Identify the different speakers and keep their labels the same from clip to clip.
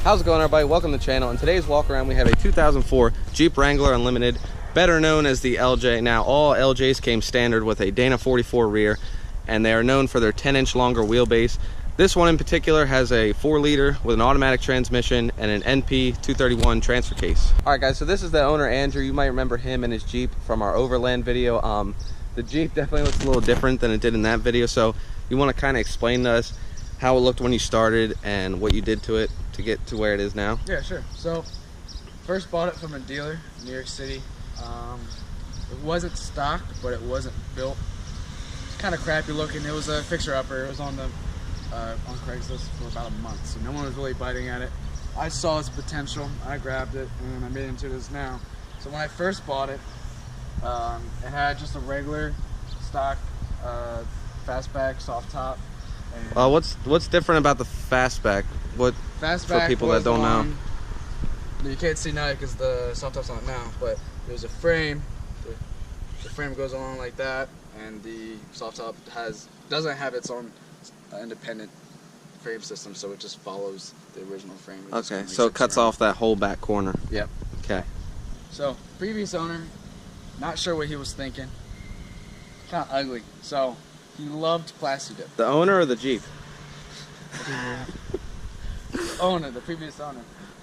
Speaker 1: How's it going, everybody? Welcome to the channel. In today's walk around, we have a 2004 Jeep Wrangler Unlimited, better known as the LJ. Now, all LJs came standard with a Dana 44 rear, and they are known for their 10-inch longer wheelbase. This one in particular has a 4-liter with an automatic transmission and an NP 231 transfer case. All right, guys, so this is the owner, Andrew. You might remember him and his Jeep from our Overland video. The Jeep definitely looks a little different than it did in that video, so you want to kind of explain to us how it looked when you started and what you did to it to get to where it is now?
Speaker 2: Yeah, sure. So, first bought it from a dealer in New York City. It wasn't stock, but it wasn't built. It's kind of crappy looking. It was a fixer-upper. It was on the on Craigslist for about a month, so no one was really biting at it. I saw its potential. I grabbed it, and I made it into this now. So when I first bought it, it had just a regular stock fastback soft top.
Speaker 1: What's different about the fastback? What
Speaker 2: fastback
Speaker 1: for people that don't know?
Speaker 2: You can't see now because the soft top's on it now, but there's a frame. The frame goes along like that, and the soft top doesn't have its own independent frame system, so it just follows the original frame.
Speaker 1: Okay, so it cuts off that whole back corner.
Speaker 2: Yep.
Speaker 1: Okay.
Speaker 2: So previous owner, not sure what he was thinking. Kind of ugly. So he loved plasti dip.
Speaker 1: The owner or the Jeep?
Speaker 2: The previous owner.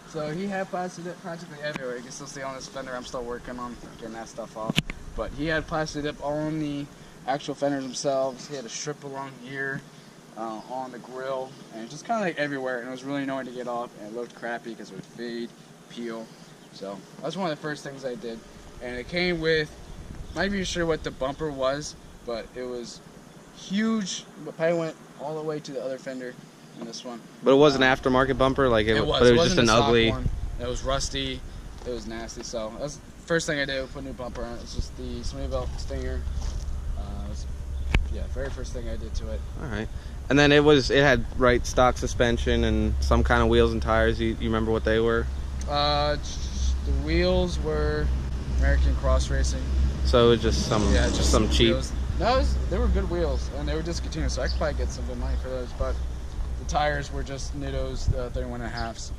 Speaker 2: So he had plasti dip practically everywhere. You can still see on this fender. I'm still working on getting that stuff off. But he had plasti dip on the actual fenders themselves. He had a strip along here, on the grill, and just kind of like everywhere. And it was really annoying to get off, and it looked crappy because it would fade, peel. So that's one of the first things I did. And it came with, not even sure what the bumper was, but it was huge. But probably went all the way to the other fender in this one.
Speaker 1: But it was an aftermarket bumper, like it was. But it was just an ugly
Speaker 2: one. It was rusty. It was nasty. So that's the first thing I did. Put a new bumper on it. It's just the swing belt stinger. Yeah, very first thing I did to it.
Speaker 1: All right. And then it had stock suspension and some kind of wheels and tires. You remember what they were?
Speaker 2: The wheels were American Cross Racing.
Speaker 1: So it was just some cheap
Speaker 2: wheels. No, they were good wheels, and they were discontinued, so I could probably get some good money for those. But the tires were just Nitto's 31.5s.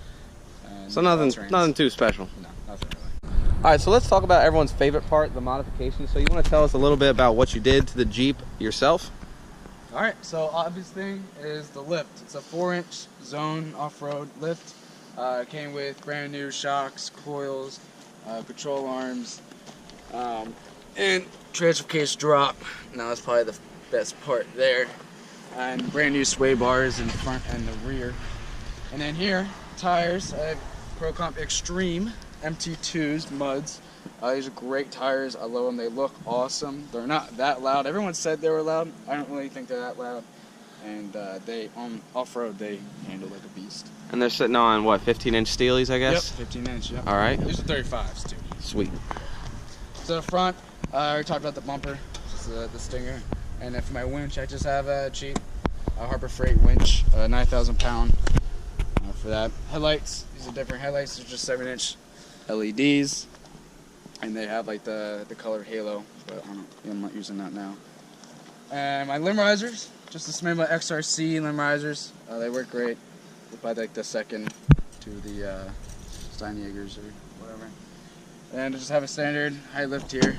Speaker 1: So nothing too special.
Speaker 2: No, nothing really.
Speaker 1: All right, so let's talk about everyone's favorite part, the modification. So you want to tell us a little bit about what you did to the Jeep yourself?
Speaker 2: All right, so obvious thing is the lift. It's a 4-inch zone off-road lift. It came with brand new shocks, coils, control arms, and transfer case drop. Now that's probably the best part there. And brand new sway bars in the front and the rear. And then here, tires. I have Pro Comp Extreme MT2s, muds. These are great tires. I love them. They look awesome. They're not that loud. Everyone said they were loud. I don't really think they're that loud. And they on off-road, they handle like a beast. And
Speaker 1: they're sitting on what, 15-inch steelies, I guess?
Speaker 2: Yep, 15-inch. Yep.
Speaker 1: All right.
Speaker 2: These are 35s too.
Speaker 1: Sweet.
Speaker 2: So the front, I already talked about the bumper, just the stinger. And then for my winch, I just have a cheap Harbor Freight winch, 9,000 pound. For that, headlights. These are different headlights. They're just 7-inch LEDs, and they have like the color halo, but I'm not using that now. And my limb risers, just the Smith XRC limb risers. They work great. They're probably like the second to the Steinjägers or whatever. And I just have a standard high lift here.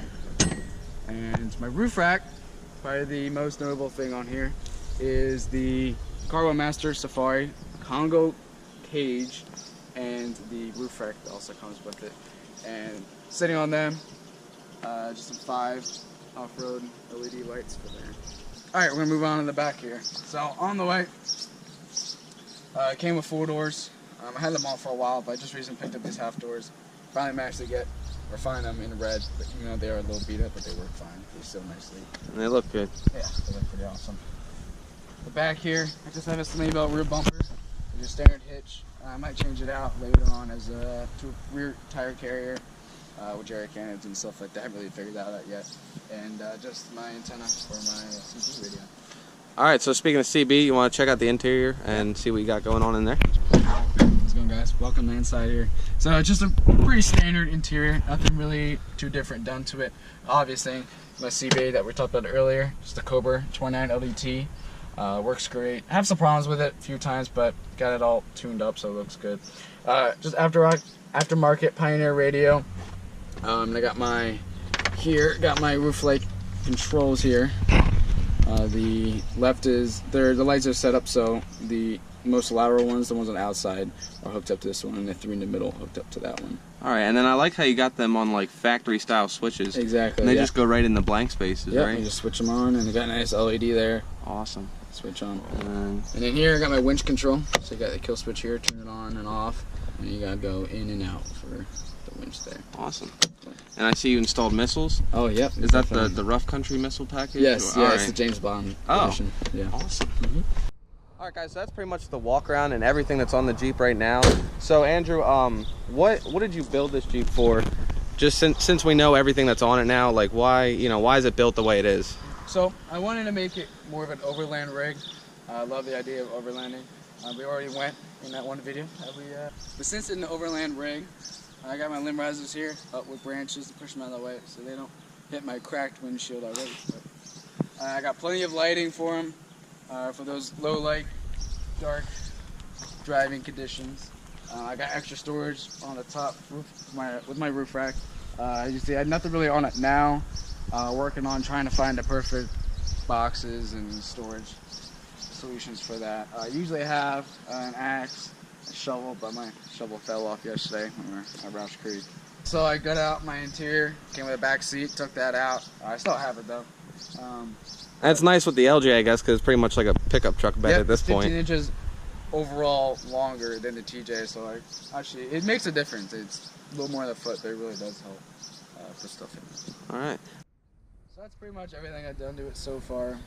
Speaker 2: And my roof rack, probably the most notable thing on here, is the Cargo Master Safari Congo cage, and the roof rack also comes with it. And sitting on them, just some 5 off-road LED lights for there. Alright, we're going to move on to the back here. So on the way, it came with 4 doors. I had them all for a while, but I just recently picked up these half doors. Finally managed to find them in red, but even though they are a little beat up, but they work fine. They seal nicely.
Speaker 1: And they look good.
Speaker 2: Yeah, they look pretty awesome. The back here, I just have a swing belt rear bumper. It's a standard hitch. I might change it out later on as to a rear tire carrier with jerry cannons and stuff like that. I haven't really figured that out yet. And just my antenna for my CB radio.
Speaker 1: All right, so speaking of CB, you want to check out the interior and see what you got going on in there?
Speaker 2: How's it going, guys? Welcome to the inside here. So just a pretty standard interior. Nothing really too different done to it. Obvious thing, my CB that we talked about earlier, just a Cobra 29 LDT. Works great. I have some problems with it a few times, but got it all tuned up so it looks good. Just aftermarket Pioneer radio. I got my roof light controls here. The left is the lights are set up so the most lateral ones, the ones on the outside, are hooked up to this one, and the 3 in the middle hooked up to that one.
Speaker 1: All right, and then I like how you got them on like factory style switches.
Speaker 2: Exactly.
Speaker 1: And they just go right in the blank spaces, right?
Speaker 2: You just switch them on, and they got a nice LED there.
Speaker 1: Awesome.
Speaker 2: Switch on. And then here I got my winch control. So you got the kill switch here, turn it on and off, and you gotta go in and out for the winch there.
Speaker 1: Awesome. And I see you installed missiles.
Speaker 2: Oh, yep.
Speaker 1: Is that the Rough Country missile package?
Speaker 2: Yes,
Speaker 1: yeah,
Speaker 2: it's the James Bond edition. Yeah.
Speaker 1: Awesome. All right, guys, so that's pretty much the walk around and everything that's on the Jeep right now. So, Andrew, what did you build this Jeep for? Just since we know everything that's on it now, like why is it built the way it is?
Speaker 2: So I wanted to make it more of an overland rig. I love the idea of overlanding. We already went in that one video. But since it's an overland rig, I got my limb risers here up with branches to push them out of the way so they don't hit my cracked windshield already. But, I got plenty of lighting for them. For those low light, dark driving conditions. I got extra storage on the top roof with my roof rack. You see, I had nothing really on it now. Working on trying to find the perfect boxes and storage solutions for that. I usually have an axe, a shovel, but my shovel fell off yesterday when we were at Roush Creek. So I got out my interior, came with a back seat, took that out. I still have it though.
Speaker 1: That's nice with the LJ, I guess, because it's pretty much like a pickup truck bed at this point.
Speaker 2: 15 inches overall longer than the TJ, so actually it makes a difference. It's a little more of the foot, but it really does help put stuff in.
Speaker 1: All right.
Speaker 2: So that's pretty much everything I've done to it so far.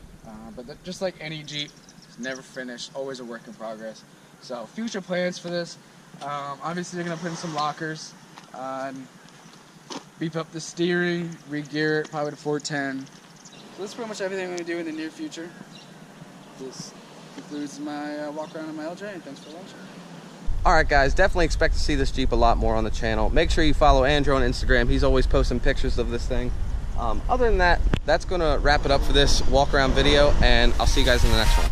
Speaker 2: But just like any Jeep, it's never finished, always a work in progress. So future plans for this, obviously they're gonna put in some lockers, beef up the steering, re-gear it, probably to 410. So that's pretty much everything I'm going to do in the near future. This concludes my walk around in my LJ, and thanks for watching.
Speaker 1: All right, guys, definitely expect to see this Jeep a lot more on the channel. Make sure you follow Andrew on Instagram. He's always posting pictures of this thing. Other than that, that's going to wrap it up for this walk around video, and I'll see you guys in the next one.